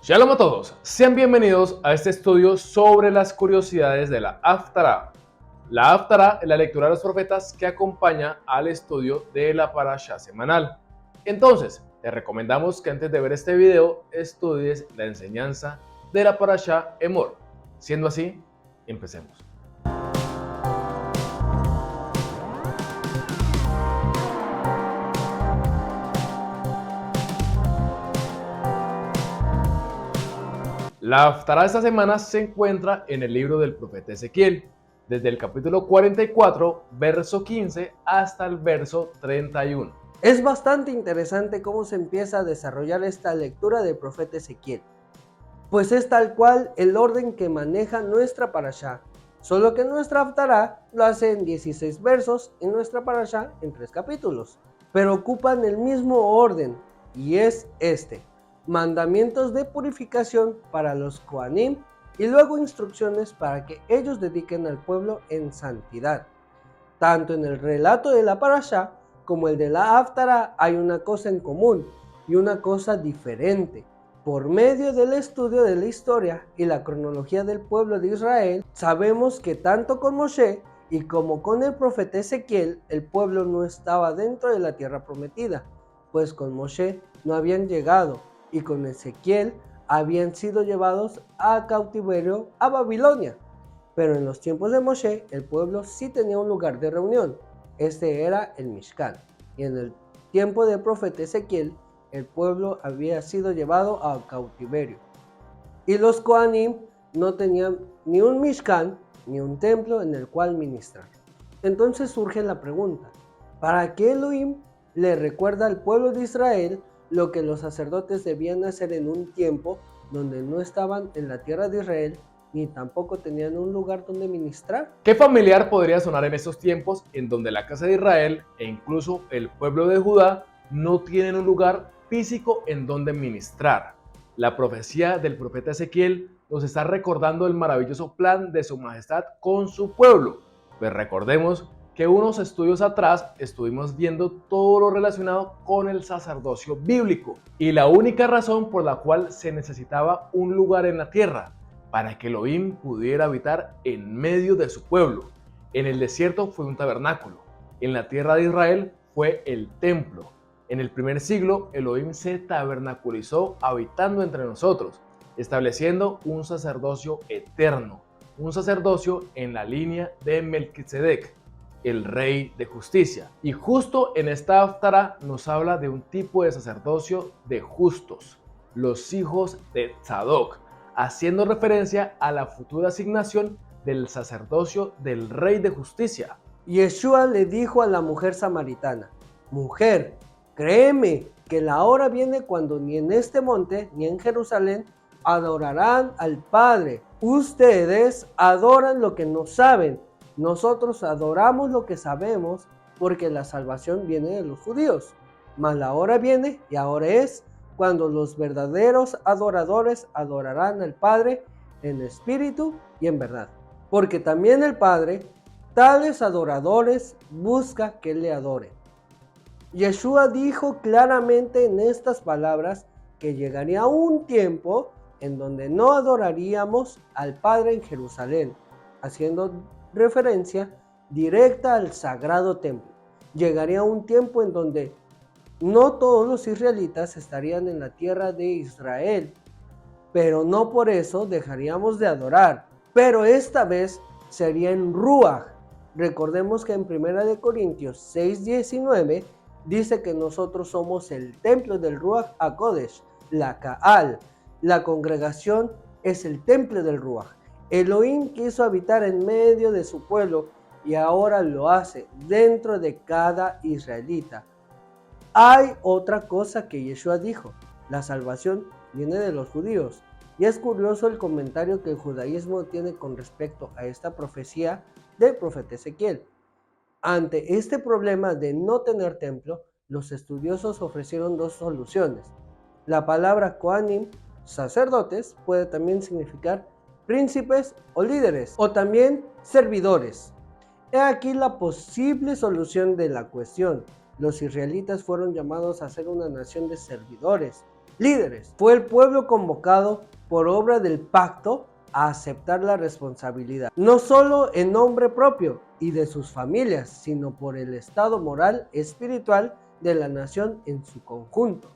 Shalom a todos, sean bienvenidos a este estudio sobre las curiosidades de la Haftará. La Haftará es la lectura de los profetas que acompaña al estudio de la Parashá semanal. Entonces, te recomendamos que antes de ver este video estudies la enseñanza de la Parashá Emor. Siendo así, empecemos. La Haftará de esta semana se encuentra en el libro del profeta Ezequiel, desde el capítulo 44, verso 15, hasta el verso 31. Es bastante interesante cómo se empieza a desarrollar esta lectura del profeta Ezequiel, pues es tal cual el orden que maneja nuestra parashá, solo que nuestra Haftará lo hace en 16 versos y nuestra parashá en 3 capítulos, pero ocupan el mismo orden y es este: mandamientos de purificación para los Kohanim y luego instrucciones para que ellos dediquen al pueblo en santidad. Tanto en el relato de la parashá como el de la Haftará hay una cosa en común y una cosa diferente. Por medio del estudio de la historia y la cronología del pueblo de Israel, sabemos que tanto con Moshe y como con el profeta Ezequiel, el pueblo no estaba dentro de la tierra prometida, pues con Moshe no habían llegado y con Ezequiel habían sido llevados a cautiverio a Babilonia. Pero en los tiempos de Moshe, el pueblo sí tenía un lugar de reunión. Este era el Mishkan. Y en el tiempo del profeta Ezequiel, el pueblo había sido llevado a cautiverio. Y los Kohanim no tenían ni un Mishkan ni un templo en el cual ministrar. Entonces surge la pregunta: ¿para qué Elohim le recuerda al pueblo de Israel lo que los sacerdotes debían hacer en un tiempo donde no estaban en la tierra de Israel ni tampoco tenían un lugar donde ministrar? ¿Qué familiar podría sonar en estos tiempos en donde la casa de Israel e incluso el pueblo de Judá no tienen un lugar físico en donde ministrar? La profecía del profeta Ezequiel nos está recordando el maravilloso plan de su majestad con su pueblo. Pues recordemos que unos estudios atrás estuvimos viendo todo lo relacionado con el sacerdocio bíblico y la única razón por la cual se necesitaba un lugar en la tierra para que Elohim pudiera habitar en medio de su pueblo. En el desierto fue un tabernáculo, en la tierra de Israel fue el templo. En el primer siglo, Elohim se tabernaculizó habitando entre nosotros, estableciendo un sacerdocio eterno, un sacerdocio en la línea de Melquisedec, el rey de justicia. Y justo en esta Haftará nos habla de un tipo de sacerdocio de justos, los hijos de Tzadok, haciendo referencia a la futura asignación del sacerdocio del Rey de Justicia. Yeshua le dijo a la mujer samaritana: mujer, créeme que la hora viene cuando ni en este monte ni en Jerusalén adorarán al Padre. Ustedes adoran lo que no saben, nosotros adoramos lo que sabemos, porque la salvación viene de los judíos. Mas la hora viene, y ahora es, cuando los verdaderos adoradores adorarán al Padre en espíritu y en verdad. Porque también el Padre tales adoradores busca que le adoren. Yeshua dijo claramente en estas palabras que llegaría un tiempo en donde no adoraríamos al Padre en Jerusalén, haciendo referencia directa al sagrado templo. Llegaría un tiempo en donde no todos los israelitas estarían en la tierra de Israel, pero no por eso dejaríamos de adorar. Pero esta vez sería en Ruach. Recordemos que en 1 Corintios 6:19 dice que nosotros somos el templo del Ruach HaKodesh, la Kaal. La congregación es el templo del Ruach. Elohim quiso habitar en medio de su pueblo y ahora lo hace dentro de cada israelita. Hay otra cosa que Yeshua dijo: la salvación viene de los judíos. Y es curioso el comentario que el judaísmo tiene con respecto a esta profecía del profeta Ezequiel. Ante este problema de no tener templo, los estudiosos ofrecieron dos soluciones. La palabra Kohanim, sacerdotes, puede también significar príncipes o líderes, o también servidores. He aquí la posible solución de la cuestión. Los israelitas fueron llamados a ser una nación de servidores. líderes. Fue el pueblo convocado por obra del pacto a aceptar la responsabilidad, no solo en nombre propio y de sus familias, sino por el estado moral espiritual de la nación en su conjunto.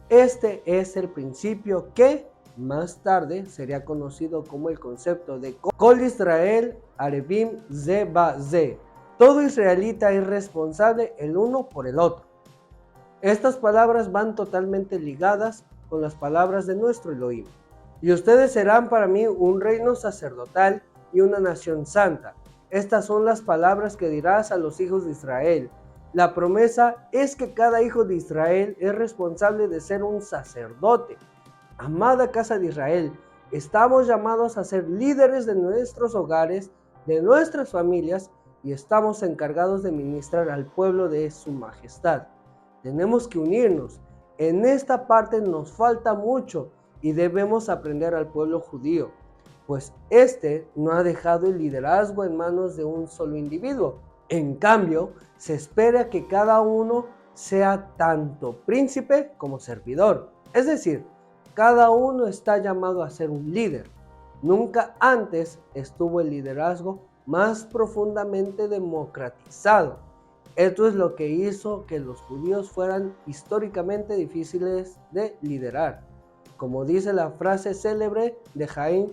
Este es el principio que más tarde sería conocido como el concepto de Kol Israel Arevim Ze Ba Ze. Todo israelita es responsable el uno por el otro. Estas palabras van totalmente ligadas con las palabras de nuestro Elohim. Y ustedes serán para mí un reino sacerdotal y una nación santa. Estas son las palabras que dirás a los hijos de Israel. La promesa es que cada hijo de Israel es responsable de ser un sacerdote. Amada casa de Israel, estamos llamados a ser líderes de nuestros hogares, de nuestras familias, y estamos encargados de ministrar al pueblo de su majestad. Tenemos que unirnos. En esta parte nos falta mucho y debemos aprender al pueblo judío, pues este no ha dejado el liderazgo en manos de un solo individuo. En cambio, se espera que cada uno sea tanto príncipe como servidor. Es decir, cada uno está llamado a ser un líder. Nunca antes estuvo el liderazgo más profundamente democratizado. Esto es lo que hizo que los judíos fueran históricamente difíciles de liderar. Como dice la frase célebre de Chaim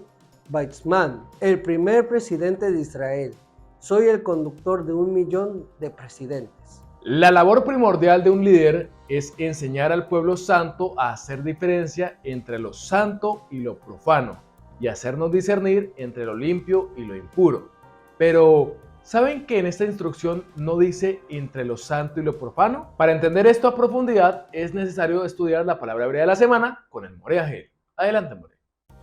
Weizmann, el primer presidente de Israel: soy el conductor de 1.000.000 de presidentes. La labor primordial de un líder es enseñar al pueblo santo a hacer diferencia entre lo santo y lo profano y hacernos discernir entre lo limpio y lo impuro. Pero, ¿saben que en esta instrucción no dice entre lo santo y lo profano? Para entender esto a profundidad es necesario estudiar la palabra hebrea de la semana con el Moré Agel. Adelante, Moré.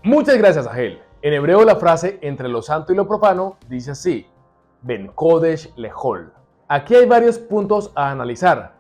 Muchas gracias, Agel. En hebreo la frase entre lo santo y lo profano dice así: Ben Kodesh Lehol. Aquí hay varios puntos a analizar.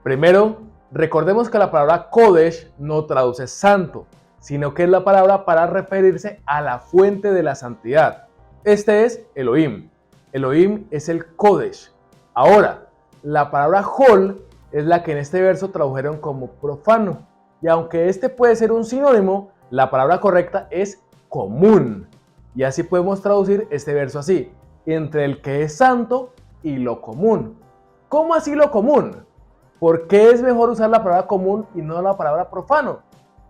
Primero, recordemos que la palabra Kodesh no traduce santo, sino que es la palabra para referirse a la fuente de la santidad. Este es Elohim. Elohim es el Kodesh. Ahora, la palabra Hol es la que en este verso tradujeron como profano. Y aunque este puede ser un sinónimo, la palabra correcta es común. Y así podemos traducir este verso así: entre el que es santo y lo común. ¿Cómo así lo común? ¿Por qué es mejor usar la palabra común y no la palabra profano?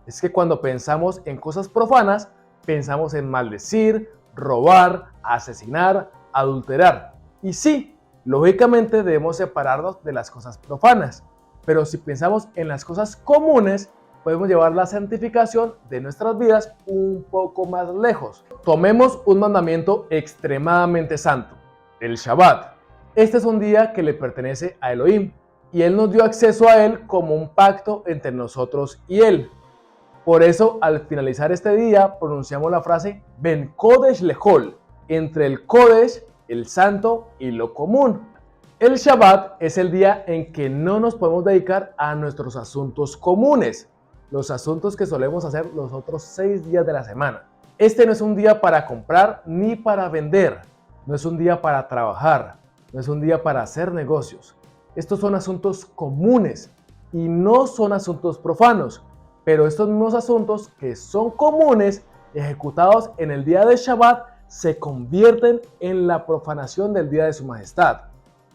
Es que cuando pensamos en cosas profanas, pensamos en maldecir, robar, asesinar, adulterar. Y sí, lógicamente debemos separarnos de las cosas profanas. Pero si pensamos en las cosas comunes, podemos llevar la santificación de nuestras vidas un poco más lejos. Tomemos un mandamiento extremadamente santo, el Shabbat. Este es un día que le pertenece a Elohim y Él nos dio acceso a Él como un pacto entre nosotros y Él. Por eso, al finalizar este día, pronunciamos la frase Ben Kodesh Lehol, entre el Kodesh, el santo y lo común. El Shabbat es el día en que no nos podemos dedicar a nuestros asuntos comunes, los asuntos que solemos hacer los otros 6 días de la semana. Este no es un día para comprar ni para vender, no es un día para trabajar, no es un día para hacer negocios. Estos son asuntos comunes y no son asuntos profanos, pero estos mismos asuntos que son comunes, ejecutados en el día de Shabbat, se convierten en la profanación del día de su majestad.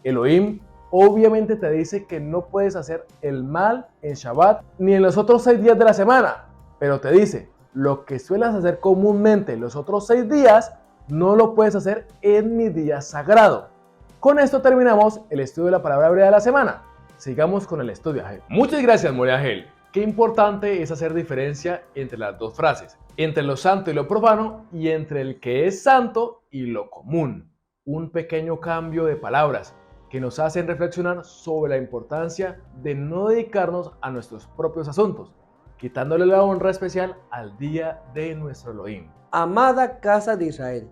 Elohim obviamente te dice que no puedes hacer el mal en Shabbat ni en los otros 6 días de la semana, pero te dice, lo que sueles hacer comúnmente los otros 6 días, no lo puedes hacer en mi día sagrado. Con esto terminamos el estudio de la palabra hebrea de la semana. Sigamos con el estudio, Agel. Muchas gracias, Moré Agel. Qué importante es hacer diferencia entre las dos frases, entre lo santo y lo profano y entre el que es santo y lo común. Un pequeño cambio de palabras que nos hacen reflexionar sobre la importancia de no dedicarnos a nuestros propios asuntos, quitándole la honra especial al día de nuestro Elohim. Amada casa de Israel,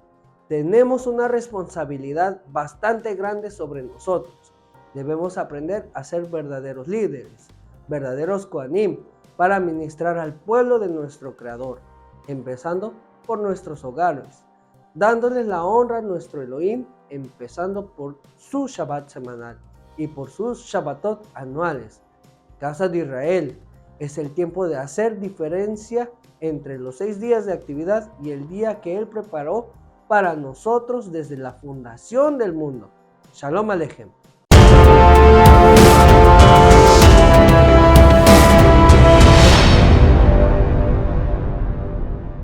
tenemos una responsabilidad bastante grande sobre nosotros. Debemos aprender a ser verdaderos líderes, verdaderos Kohanim, para ministrar al pueblo de nuestro Creador, empezando por nuestros hogares, dándoles la honra a nuestro Elohim, empezando por su Shabbat semanal y por sus Shabbatot anuales. Casa de Israel, Es el tiempo de hacer diferencia entre los 6 días de actividad y el día que Él preparó para nosotros desde la fundación del mundo. Shalom Alejem.